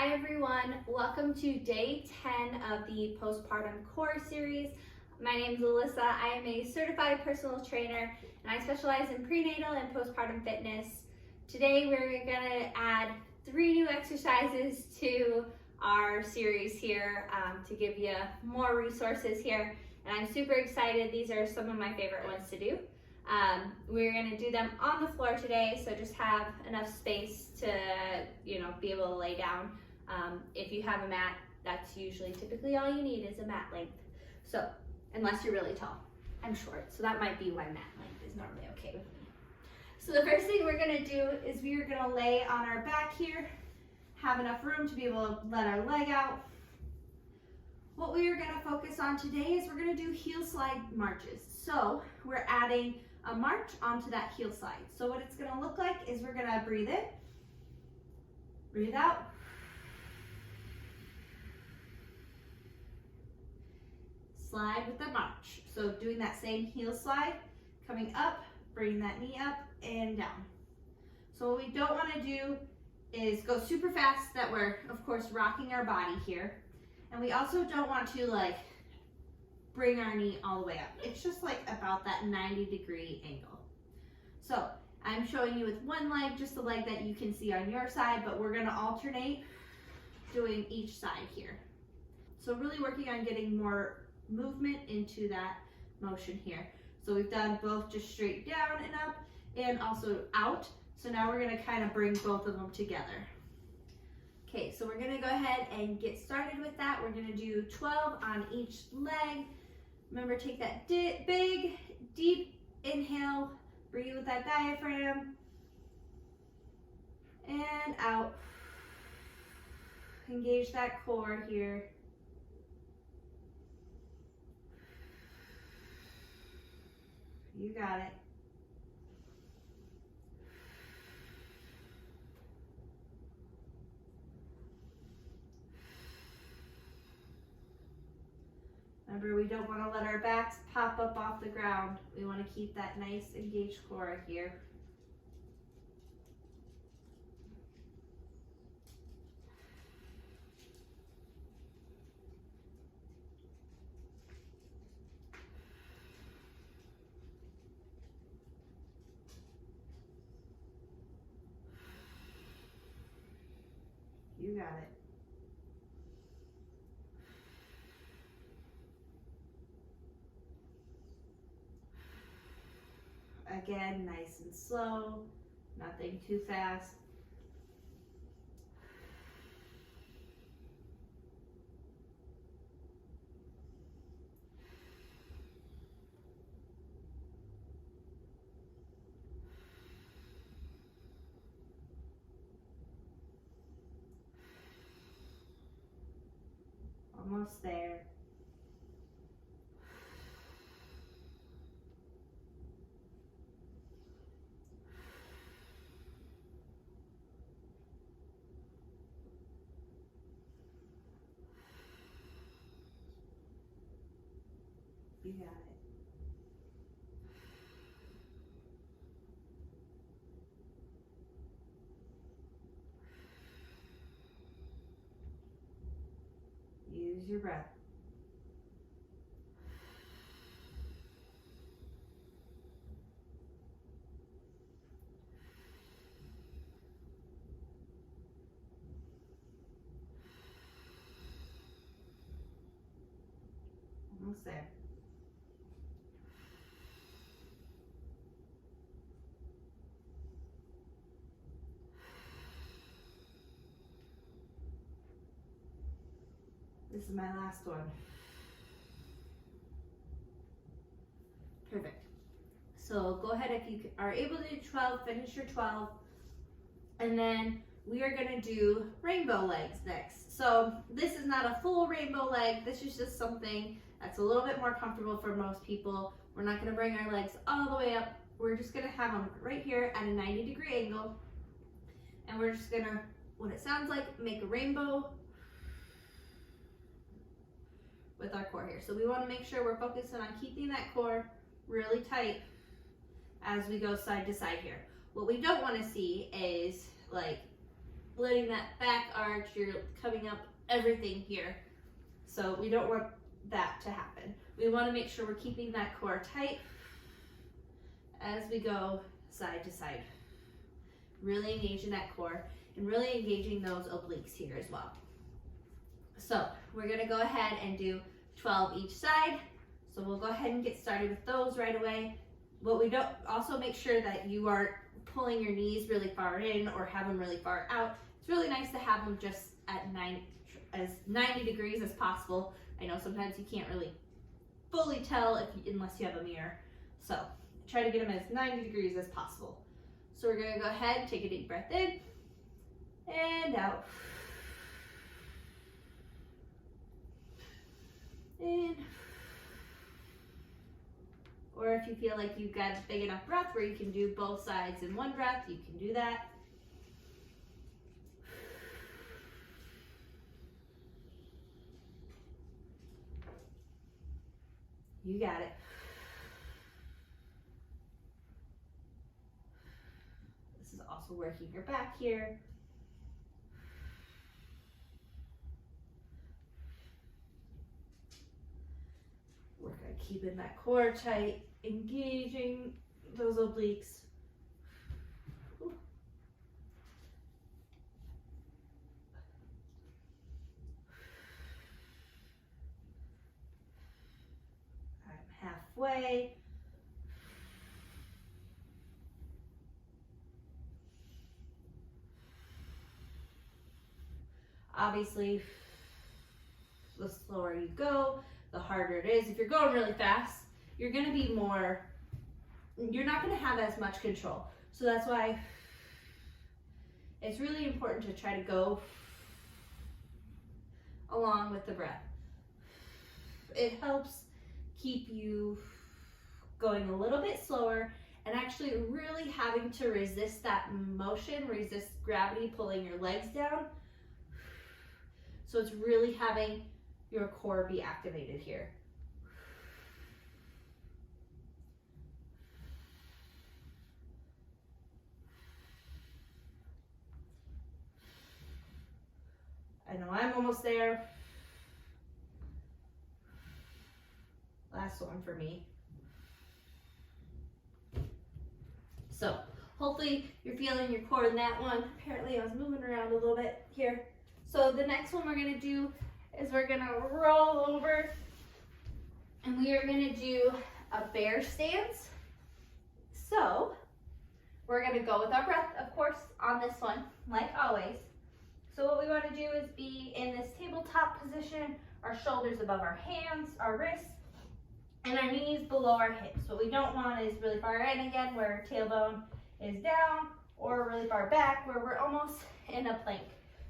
Hi everyone, welcome to day 10 of the Postpartum Core series. My name is Alyssa. I am a certified personal trainer and I specialize in prenatal and postpartum fitness. Today we're going to add 3 new exercises to our series here to give you more resources here, and I'm super excited. These are some of my favorite ones to do. We're going to do them on the floor today, so just have enough space to be able to lay down. If you have a mat, that's typically all you need is a mat length. So unless you're really tall. I'm short, so that might be why mat length is normally okay with me. So the first thing we're going to do is we are going to lay on our back here, have enough room to be able to let our leg out. What we are going to focus on today is we're going to do heel slide marches. So we're adding a march onto that heel slide. So what it's going to look like is we're going to breathe in, breathe out, slide with the march. So doing that same heel slide, coming up, bringing that knee up and down. So what we don't want to do is go super fast that we're, of course, rocking our body here. And we also don't want to bring our knee all the way up. It's just about that 90-degree angle. So I'm showing you with one leg, just the leg that you can see on your side, but we're gonna alternate doing each side here. So really working on getting more movement into that motion here. So we've done both just straight down and up and also out. So now we're gonna kind of bring both of them together. Okay, so we're gonna go ahead and get started with that. We're gonna do 12 on each leg. Remember, take that big, deep inhale, breathe with that diaphragm, and out. Engage that core here. You got it. Remember, we don't want to let our backs pop up off the ground. We want to keep that nice engaged core here. You got it. Again, nice and slow, nothing too fast. Almost there. You got it. Use your breath. Almost there. This is my last one. Perfect. So go ahead, if you are able to do 12, finish your 12. And then we are gonna do rainbow legs next. So this is not a full rainbow leg. This is just something that's a little bit more comfortable for most people. We're not gonna bring our legs all the way up. We're just gonna have them right here at a 90-degree angle. And we're just gonna, what it sounds like, make a rainbow with our core here. So we want to make sure we're focusing on keeping that core really tight as we go side to side here. What we don't want to see is letting that back arch, you're coming up everything here. So we don't want that to happen. We want to make sure we're keeping that core tight as we go side to side. Really engaging that core and really engaging those obliques here as well. So we're going to go ahead and do 12 each side. So we'll go ahead and get started with those right away. But we don't also make sure that you aren't pulling your knees really far in or have them really far out. It's really nice to have them just at 90 degrees as possible. I know sometimes you can't really fully tell unless you have a mirror. So try to get them as 90 degrees as possible. So we're gonna go ahead, take a deep breath in and out. In. Or if you feel like you've got a big enough breath where you can do both sides in one breath, you can do that. You got it. This is also working your back here. Work on keeping that core tight, engaging those obliques. I'm halfway. Obviously, the slower you go, the harder it is. If you're going really fast, you're going to be you're not going to have as much control. So that's why it's really important to try to go along with the breath. It helps keep you going a little bit slower and actually really having to resist that motion, resist gravity pulling your legs down. So it's really having your core be activated here. I know I'm almost there. Last one for me. So hopefully you're feeling your core in that one. Apparently I was moving around a little bit here. So the next one we're gonna do is we're gonna roll over and we are gonna do a bear stance. So we're gonna go with our breath, of course, on this one, like always. So what we wanna do is be in this tabletop position, our shoulders above our hands, our wrists, and our knees below our hips. What we don't want is really far in again, where our tailbone is down, or really far back, where we're almost in a plank.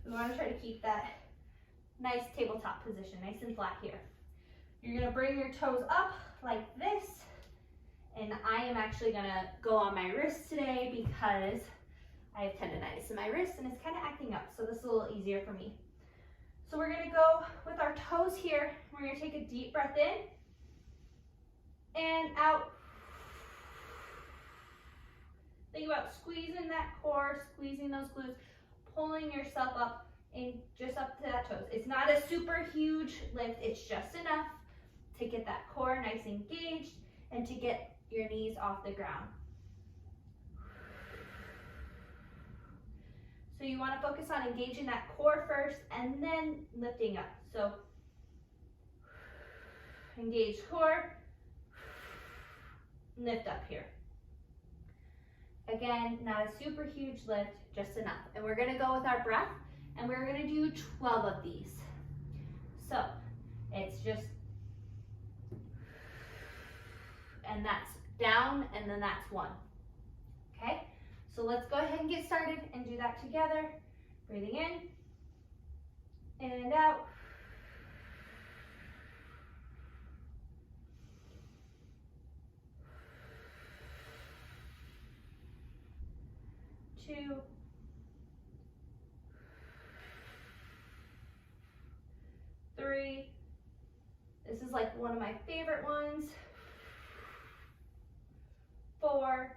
We wanna try to keep that nice tabletop position, nice and flat here. You're gonna bring your toes up like this, and I am actually gonna go on my wrist today because I have tendonitis in my wrist and it's kind of acting up, so this is a little easier for me. So we're gonna go with our toes here. We're gonna take a deep breath in and out. Think about squeezing that core, squeezing those glutes, pulling yourself up and just up to that toes. It's not a super huge lift, it's just enough to get that core nice and engaged and to get your knees off the ground. So you want to focus on engaging that core first and then lifting up. So engage core, lift up here. Again, not a super huge lift, just enough. And we're gonna go with our breath and we're gonna do 12 of these. So it's just, and that's down and then that's one, okay? So let's go ahead and get started and do that together. Breathing in and out. Two. Three. This is like one of my favorite ones. 4.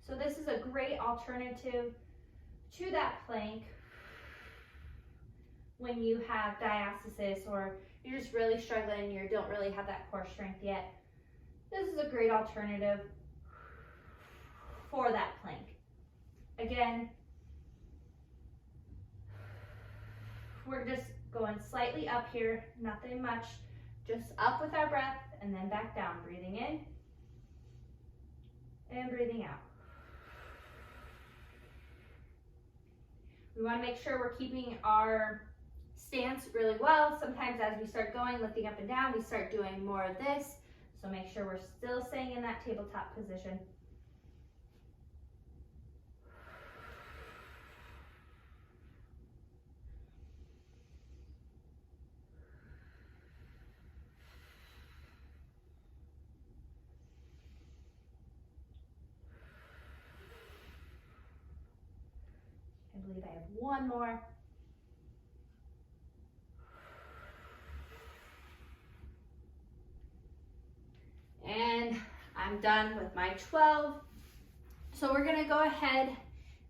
So this is a great alternative to that plank when you have diastasis or you're just really struggling, you don't really have that core strength yet. This is a great alternative for that plank. Again, we're just going slightly up here, nothing much, just up with our breath and then back down, breathing in and breathing out. We want to make sure we're keeping our stance really well. Sometimes as we start going, lifting up and down, we start doing more of this. So make sure we're still staying in that tabletop position. I believe I have one more. And I'm done with my 12. So we're gonna go ahead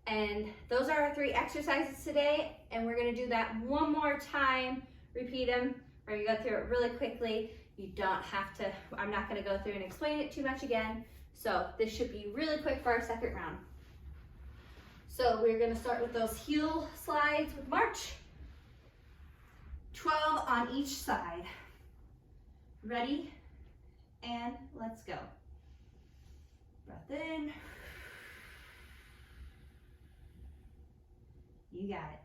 and those are our 3 exercises today, and we're gonna do that one more time, repeat them. We're gonna go through it really quickly. You don't have to, I'm not gonna go through and explain it too much again. So this should be really quick for our second round. So we're gonna start with those heel slides with march. 12 on each side. Ready? And let's go. Breath in. You got it.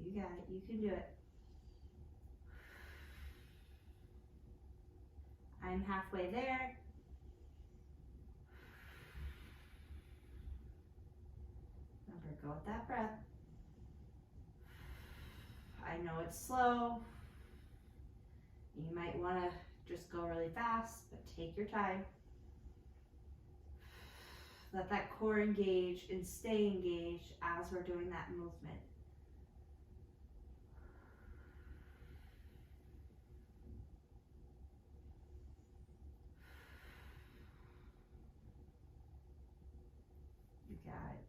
You got it. You can do it. I'm halfway there. Remember, go with that breath. I know it's slow. You might want to just go really fast, but take your time. Let that core engage and stay engaged as we're doing that movement. You got it.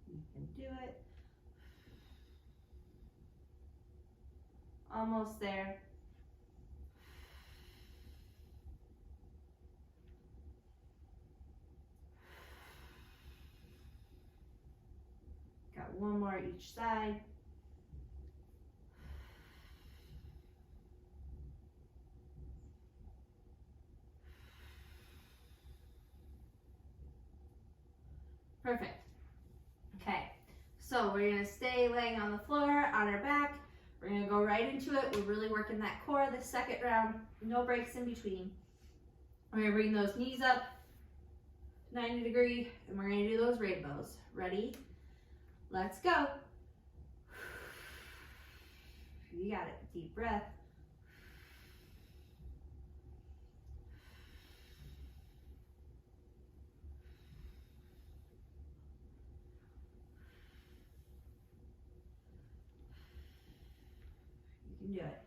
You can do it. Almost there. Got one more each side. Perfect. Okay, so we're gonna stay laying on the floor, on our back. We're gonna go right into it. We're really working that core this second round. No breaks in between. We're gonna bring those knees up, 90 degree, and we're gonna do those rainbows. Ready? Let's go. You got it. Deep breath. You can do it.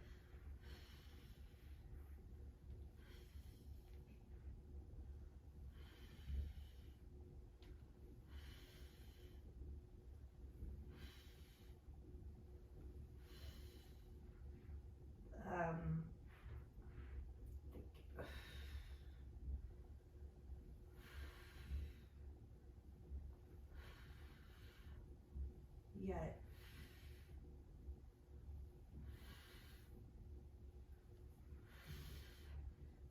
You got it.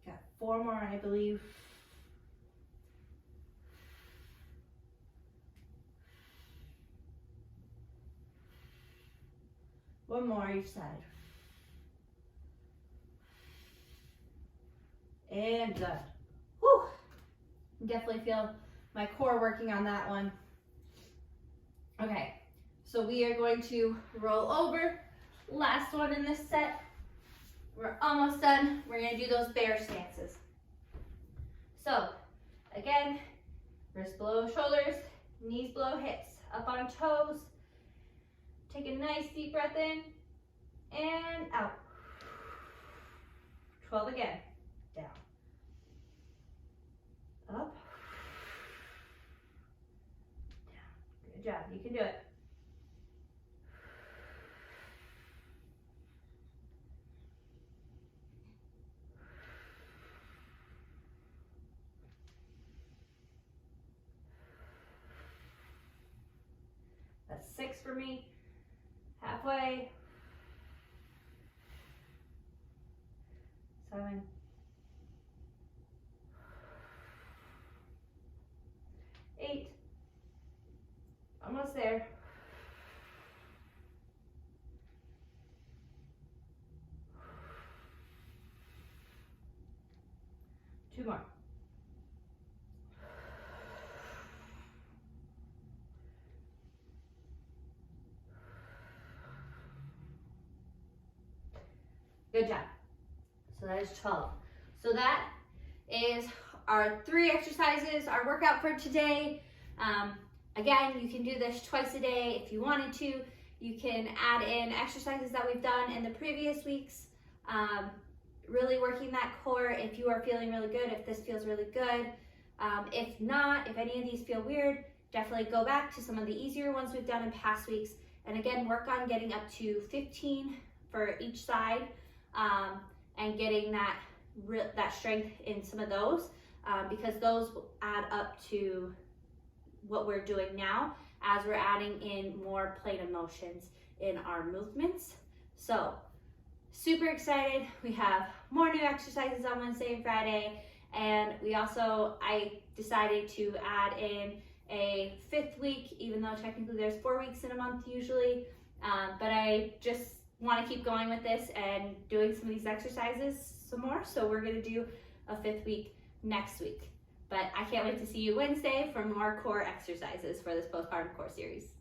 Got 4 more, I believe. One more each side. And good. Whew. Definitely feel my core working on that one. Okay, so we are going to roll over. Last one in this set. We're almost done. We're gonna do those bear stances. So, again, wrists below shoulders, knees below hips, up on toes. Take a nice deep breath in and out. 12 again, down. Up, down. Good job, you can do it. That's 6 for me. Halfway. 7. 8. Almost there. 2 more. Good job. So that is 12. So that is our 3 exercises, our workout for today. Again, you can do this twice a day if you wanted to. You can add in exercises that we've done in the previous weeks. Really working that core if you are feeling really good, if this feels really good. If not, if any of these feel weird, definitely go back to some of the easier ones we've done in past weeks. And again, work on getting up to 15 for each side. And getting that strength in some of those because those will add up to what we're doing now as we're adding in more plane of motions in our movements. So super excited. We have more new exercises on Wednesday and Friday, and I decided to add in a 5th week, even though technically there's 4 weeks in a month usually, but I just want to keep going with this and doing some of these exercises some more. So we're going to do a 5th week next week. But I can't wait to see you Wednesday for more core exercises for this postpartum core series.